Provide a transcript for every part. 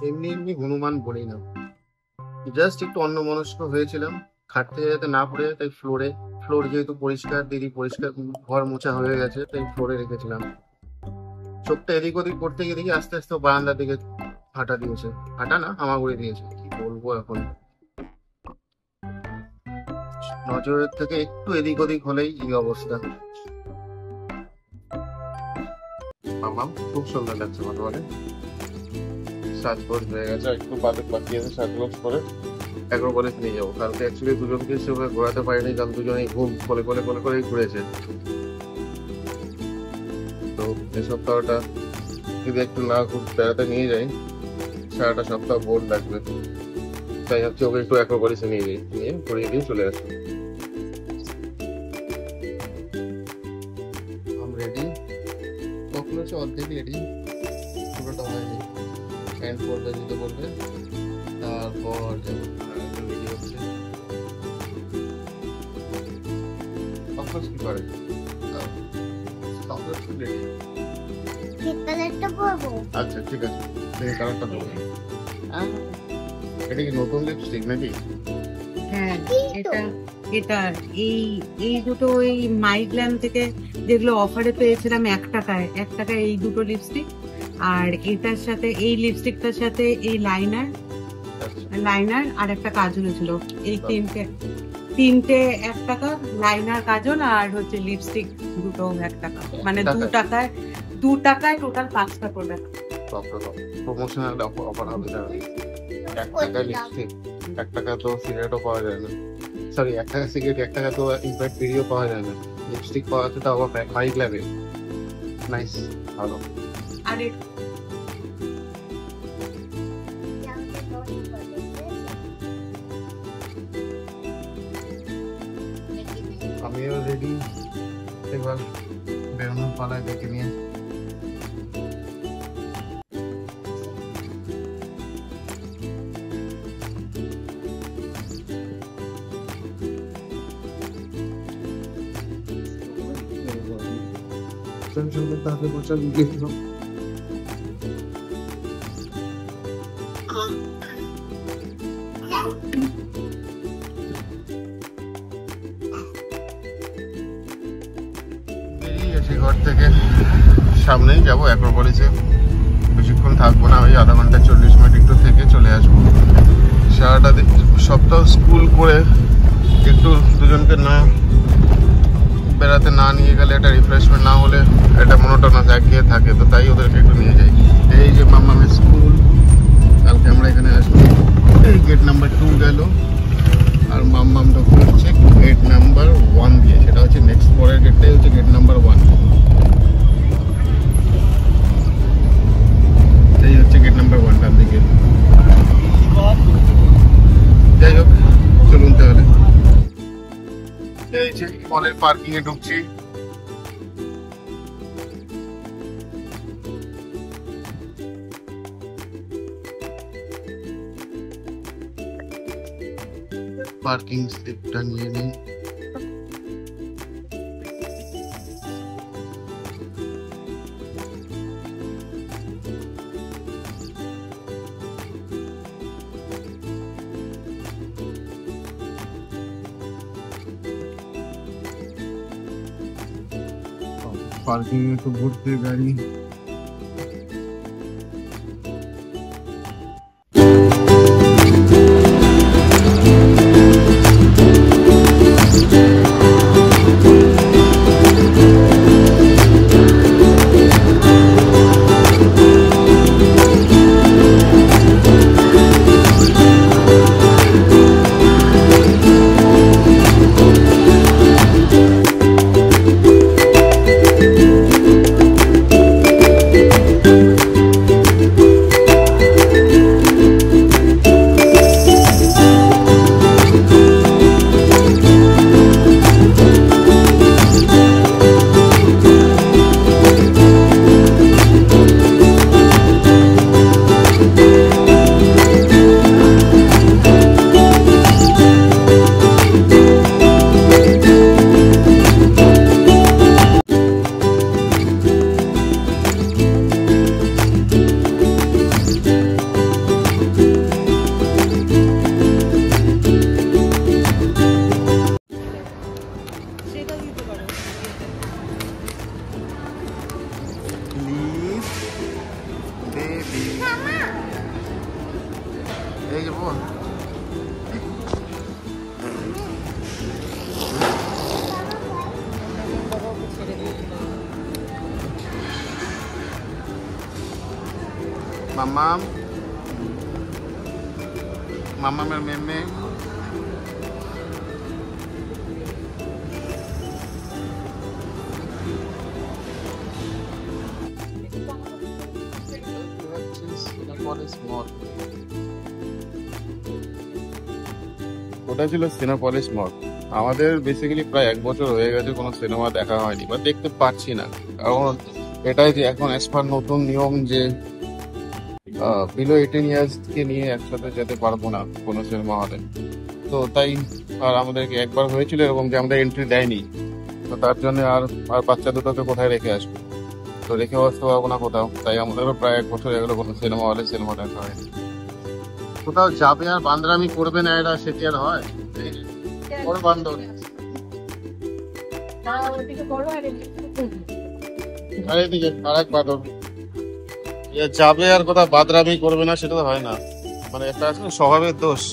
এমনি এমনি হনুমান বলি না, জাস্ট একটু অন্যমনস্ক হয়েছিলাম। খাট থেকে যাতে না পড়ে যায় তাই ফ্লোর যেহেতু পরিষ্কার, দিদি পরিষ্কার, ঘর মোছা হয়ে গেছে তাই ফ্লোরে রেখেছিলাম। চোখটা এদিক ওদিক করতে গিয়ে দেখি আস্তে আস্তে বারান্দার দিকে হাঁটা দিয়েছে, হাঁটা না হামাগুড়ি দিয়েছে। কি বলবো এখন, নজরের থেকে একটু এদিক ওদিক হলেই এই অবস্থা। মামাম খুব সুন্দর লাগছে বর্তমানে, সাজগোজ হয়ে গেছে, একটু বাকি আছে সাজগোজ করে অ্যাক্রোপলিস নিয়ে যাবো। কালকে অ্যাকচুয়ালি দুজনকে সেভাবে ঘোরাতে পারিনি, কারণ দুজনেই ঘুম করেই ঘুরেছে। তো এই সপ্তাহটা যদি একটু না বেড়াতে নিয়ে যাই, সারাটা সপ্তাহ বোর লাগবে। তাই হচ্ছে ওকে একটু অ্যাক্রোপলিসে নিয়ে ঘুরিয়ে দিয়ে চলে আসবো। রেডি কখন হচ্ছে অর্ধেক রেডি, পুরোটা হয়নি। প্যান্ট পরবে, জুতো পরবে, তারপর রেডি হচ্ছে। কখন কি করে আচ্ছা ঠিক আছে, কালারটা দেবো। এটা কি নতুন লিপস্টিক নাকি? হ্যাঁ, এটা এই দুটো ওই মাইগ্ল্যাম থেকে যেগুলো অফারে পেয়েছিলাম 1 টাকায় এই দুটো লিপস্টিক। আর এটার সাথে এই লিপস্টিকটার সাথে এই লাইনার আর একটা কাজল ছিল। এই তিনটে 1 টাকা, লাইনার কাজল আর হচ্ছে লিপস্টিক দুটো 1 টাকা, মানে 2 টাকায় টোটাল 5টা প্রোডাক্ট। প্রমোশনাল অফার হবে না। 1 টাকা লিপস্টিক, 1 টাকা তো সিগারেটও পাওয়া যায় না। সরি, 1 টাকা সিগারেট, 1 টাকা তো ইনফ্যাক্ট ভিডিও পাওয়া যায় না। লিপস্টিক পাওয়া যাচ্ছে, তাও আবার 5 লাগে। নাইস, ভালো। আর আমিও রেডি, এবার বেরোনোর পালায় দেখে নিয়ে। তাহলে বছর গেছিল ঘর থেকে, সামনেই যাবো অ্যাক্রোপলিসে। বেশিক্ষণ থাকবো না, ওই আধা ঘন্টা 40 মিনিট একটু থেকে চলে আসবো। সারাটা সপ্তাহ স্কুল করে একটু দুজনকে না বেড়াতে না নিয়ে গেলে, একটা রিফ্রেশমেন্ট না হলে একটা মনোটোনাস একঘেয়ে থাকে। তো তাই ওদেরকে একটু নিয়ে যাই। এই যে মামামের স্কুল, কালকে আমরা এখানে আসবো। এই গেট নাম্বার 2 গেল, আর মাম্মাম ঢুকে হচ্ছে গেট নাম্বার 1 দিয়ে। সেটা হচ্ছে নেক্সট পরের গেটটাই হচ্ছে গেট নাম্বার 1। এই হচ্ছে গেট নাম্বার 1টার দিকে। যাই হোক, চলুন তাহলে। এই যে মলের পার্কিং এ ঢুকছি। পার্কিং স্লিপটা নিয়ে নিই। পার্কিং এ তো ভর্তি গাড়ি। এই যে বোন, মাম্মাম, মাম্মামের মেয়ে ওটা ছিল সিনেপলিস মল। আমাদের বেসিক্যালি প্রায় 1 বছর হয়ে গেছে কোনো সিনেমা দেখা হয়নি বা দেখতে পাচ্ছি না, কারণ এটাই যে এখন অ্যাজ পার নতুন নিয়ম যে বিলো 18 ইয়ার্সকে নিয়ে একসাথে যেতে পারবো না কোনো সিনেমা হলে। তো তাই আর আমাদেরকে একবার হয়েছিল এরকম যে আমাদের এন্ট্রি দেয়নি, তো তার জন্য আর বাচ্চা দুটোকে কোথায় রেখে আসবো, তো রেখে আসতে পারবো না কোথাও। তাই আমাদেরও প্রায় 1 বছর এগুলো কোনো সিনেমা হলে সিনেমা দেখা হয়নি। কোথাও যাবে আর বান্দরামি করবে না, এটা সেটি আর হয়? বড় বান্দর, আর এদিকে আরেক বাঁদর। যাবে আর কোথাও বাদরামি করবে না, সেটা তো হয় না। মানে একটা আছে স্বভাবের দোষ,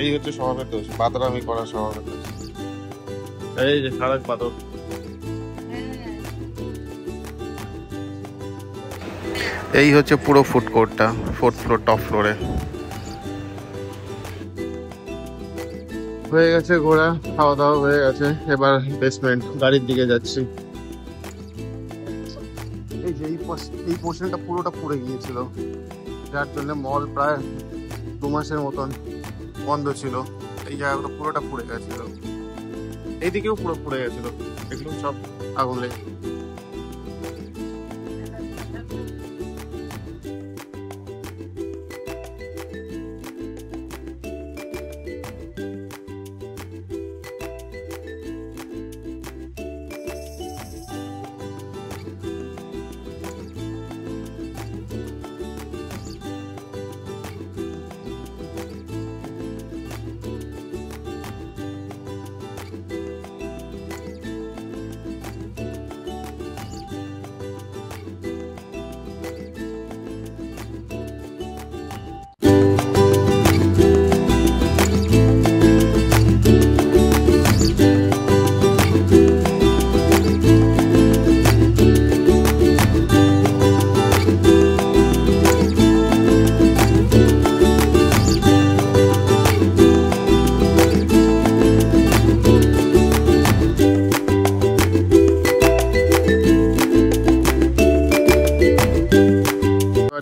এই হচ্ছে স্বভাবের দোষ, বাদরামি করা স্বভাবের দোষ। এই যে আরেক বাঁদর। এই হচ্ছে পুরো ফুড কোর্টটা, 4th ফ্লোর, টপ ফ্লোরে। হয়ে গেছে ঘোরা, খাওয়া দাওয়া হয়ে গেছে, এবার বেসমেন্ট গাড়ির দিকে যাচ্ছি। এই যে এই পোর্শনটা পুরোটা পুড়ে গিয়েছিল, যার জন্য মল প্রায় 2 মাসের মতন বন্ধ ছিল। এই জায়গাগুলো পুরোটা পুড়ে গেছিল, এইদিকেও পুরো পুড়ে গেছিল, এগুলো সব আগুন লেগে।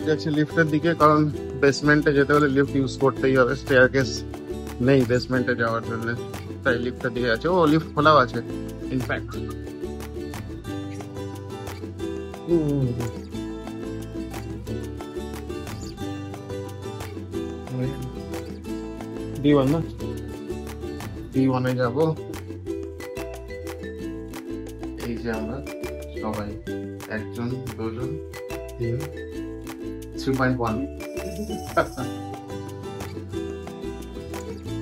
যাচ্ছি লিফটের দিকে, কারণ বেসমেন্টে যেতে হলে লিফট ইউজ করতেই হবে, স্টেয়ারকেস নেই বেসমেন্টে যাওয়ার জন্য, তাই লিফটের দিকে আছে। ও লিফট খোলাও আছে ইনফ্যাক্ট। D1 না, D1-এ যাবো। এই যে আমরা সবাই 1 জন 2 জন 3 3.1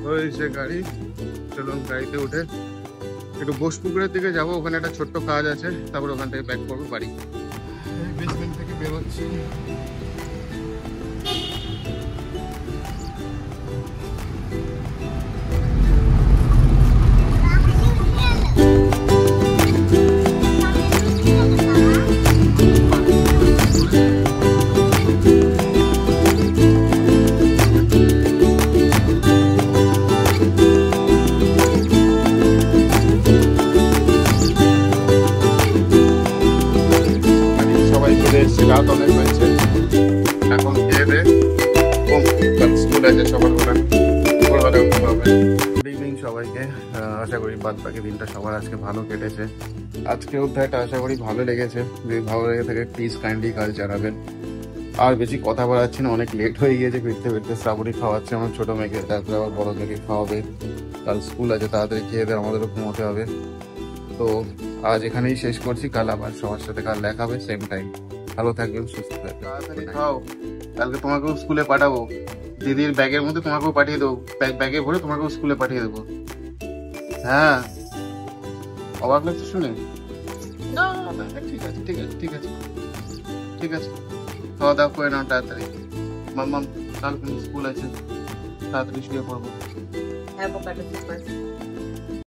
ওই যে গাড়ি। চলুন গাড়িতে উঠে একটু বোসপুকুরের দিকে যাবো, ওখানে একটা ছোট্ট কাজ আছে, তারপর ওখান থেকে ব্যাক করবো বাড়ি। বেসমেন্ট থেকে বেরোচ্ছি। রাত অনেক হয়েছে, এখন খেয়ে দে স্কুল আছে সকালবেলা উঠতে হবে। গুড ইভিনিং সবাইকে, আশা করি বাদ বাকি দিনটা সবার আজকে ভালো কেটেছে। আজকে অধ্যায়টা আশা করি ভালো লেগেছে, যদি ভালো লেগে থাকে প্লিজ কাইন্ডলি কাজ জানাবেন। আর বেশি কথা বলাচ্ছি না, অনেক লেট হয়ে গিয়েছে, ফিরতে ফিরতে। শ্রাবণী খাওয়াচ্ছে আমার ছোট মেয়েকে, তারপরে আবার বড় মেয়েকে খাওয়াবে, কাল স্কুল আছে, তাড়াতাড়ি খেয়ে দিয়ে আমাদেরও ঘুমোতে হবে। তো আজ এখানেই শেষ করছি, কাল আবার সবার সাথে কাল দেখা হবে সেম টাইম। ভালো থাকবেন, সুস্থ থাকবেন, তাড়াতাড়ি খাও, কালকে তোমাকেও স্কুলে পাঠাবো। দিদির ব্যাগের মধ্যে তোমাকেও পাঠিয়ে দেবো, ব্যাগে ভরে তোমাকেও স্কুলে পাঠিয়ে দেবো। হ্যাঁ, অবাক লাগছে শুনে? না ঠিক আছে ঠিক আছে ঠিক আছে ঠিক আছে, খাওয়া দাওয়া করে নাও তাড়াতাড়ি। মাম্মাম কাল কিন্তু স্কুল আছে, তাড়াতাড়ি শুয়ে পড়বো। Avocado super